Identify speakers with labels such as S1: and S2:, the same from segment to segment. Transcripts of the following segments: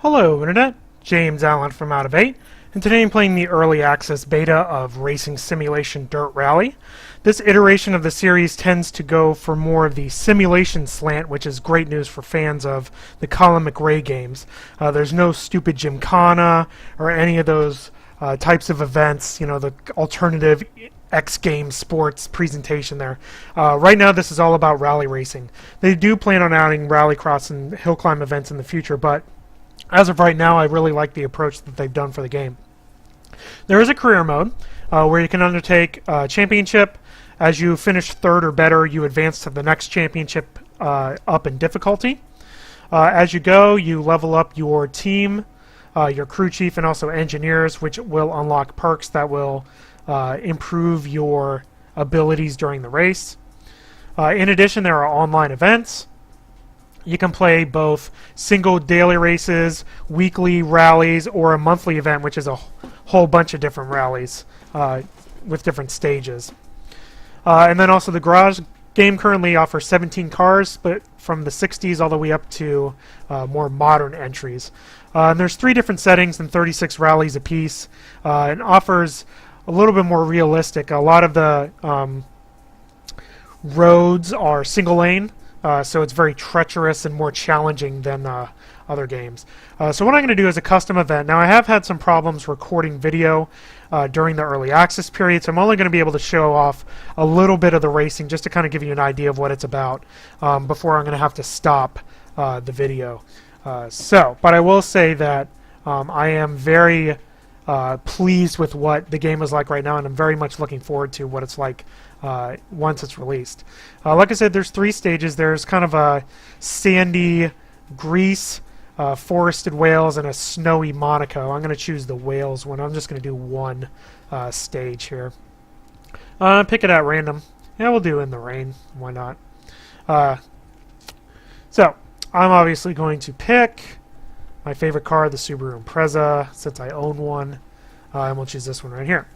S1: Hello Internet, James Allen from Out of 8, and today I'm playing the early access beta of Racing Simulation Dirt Rally. This iteration of the series tends to go for more of the simulation slant, which is great news for fans of the Colin McRae games. There's no stupid gymkhana or any of those types of events, you know, the alternative X Games sports presentation there. Right now this is all about rally racing. They do plan on adding rallycross and hillclimb events in the future, but as of right now, I really like the approach that they've done for the game. There is a career mode where you can undertake a championship. As you finish third or better, you advance to the next championship up in difficulty. As you go, you level up your team, your crew chief, and also engineers, which will unlock perks that will improve your abilities during the race. In addition, there are online events. You can play both single daily races, weekly rallies, or a monthly event, which is a whole bunch of different rallies with different stages. And then also the garage game currently offers 17 cars, but from the 60s all the way up to more modern entries. And there's 3 different settings and 36 rallies apiece, and offers a little bit more realistic. A lot of the roads are single lane. So it's very treacherous and more challenging than other games. So what I'm going to do is a custom event. Now I have had some problems recording video during the early access period, so I'm only going to be able to show off a little bit of the racing just to kind of give you an idea of what it's about before I'm going to have to stop the video. But I will say that I am very pleased with what the game is like right now, and I'm very much looking forward to what it's like once it's released. Like I said, there's 3 stages. There's kind of a sandy Greece, forested Wales, and a snowy Monaco. I'm going to choose the Wales one. I'm just going to do one stage here. Pick it at random. Yeah, we'll do in the rain. Why not? So I'm obviously going to pick my favorite car, the Subaru Impreza, since I own one. And we'll choose this one right here.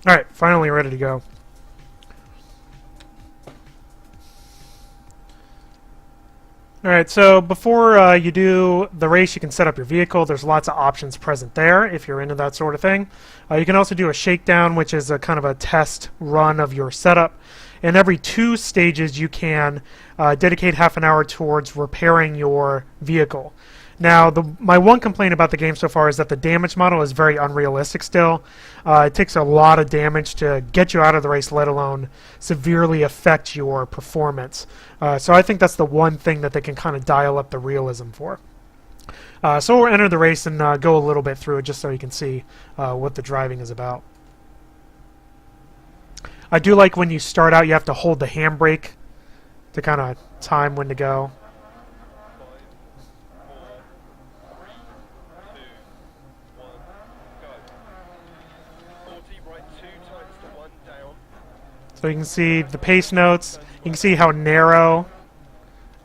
S1: Alright, finally ready to go. Alright, so before you do the race, you can set up your vehicle. There's lots of options present there if you're into that sort of thing. You can also do a shakedown, which is a kind of a test run of your setup. And every 2 stages you can dedicate half an hour towards repairing your vehicle. Now, my one complaint about the game so far is that the damage model is very unrealistic still. It takes a lot of damage to get you out of the race, let alone severely affect your performance. So I think that's the one thing that they can kind of dial up the realism for. So we'll enter the race and go a little bit through it just so you can see what the driving is about. I do like when you start out, you have to hold the handbrake to kind of time when to go. So you can see the pace notes. You can see how narrow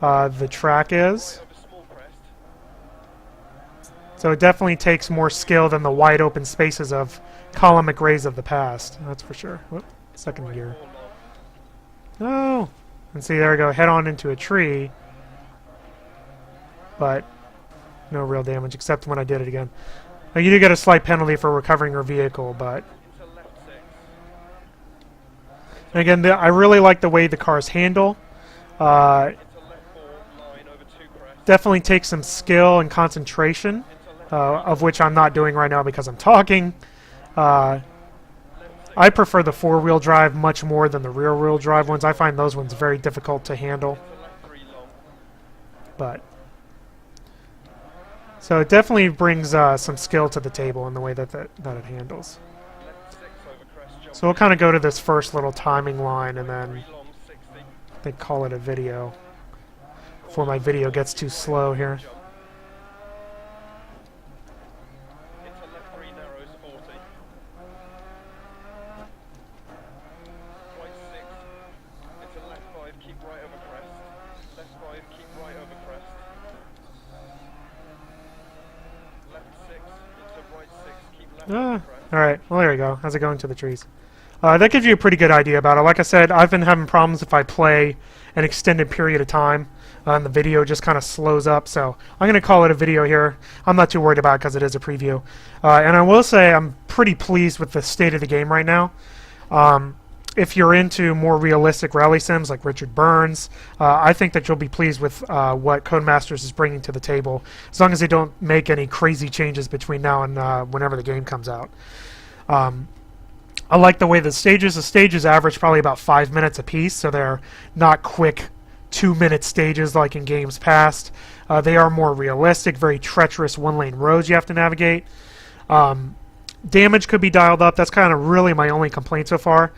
S1: the track is. So it definitely takes more skill than the wide open spaces of Colin McRae's of the past. That's for sure. Whoop, second gear. Oh! And see, there we go, head on into a tree. But no real damage, except when I did it again. Now, you do get a slight penalty for recovering your vehicle, but... And again, I really like the way the cars handle. Definitely takes some skill and concentration, of which I'm not doing right now because I'm talking. I prefer the four-wheel drive much more than the rear-wheel drive ones. I find those ones very difficult to handle. But so it definitely brings some skill to the table in the way that it handles. So we'll kind of go to this first little timing line and then they call it a video before my video gets too slow here. Alright, well there you go. How's it going to the trees? That gives you a pretty good idea about it. Like I said, I've been having problems if I play an extended period of time, and the video just kind of slows up, so I'm going to call it a video here. I'm not too worried about it because it is a preview. And I will say I'm pretty pleased with the state of the game right now. If you're into more realistic rally sims like Richard Burns, I think that you'll be pleased with what Codemasters is bringing to the table, as long as they don't make any crazy changes between now and whenever the game comes out. I like the way the stages average probably about 5 minutes apiece, so they're not quick 2-minute stages like in games past. They are more realistic, very treacherous one-lane roads you have to navigate. Damage could be dialed up. That's kind of really my only complaint so far.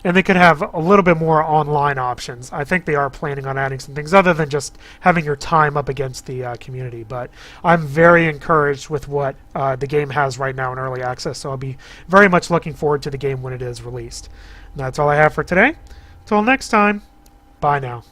S1: And they could have a little bit more online options. I think they are planning on adding some things other than just having your time up against the community. But I'm very encouraged with what the game has right now in early access, so I'll be very much looking forward to the game when it is released. And that's all I have for today. Until next time, bye now.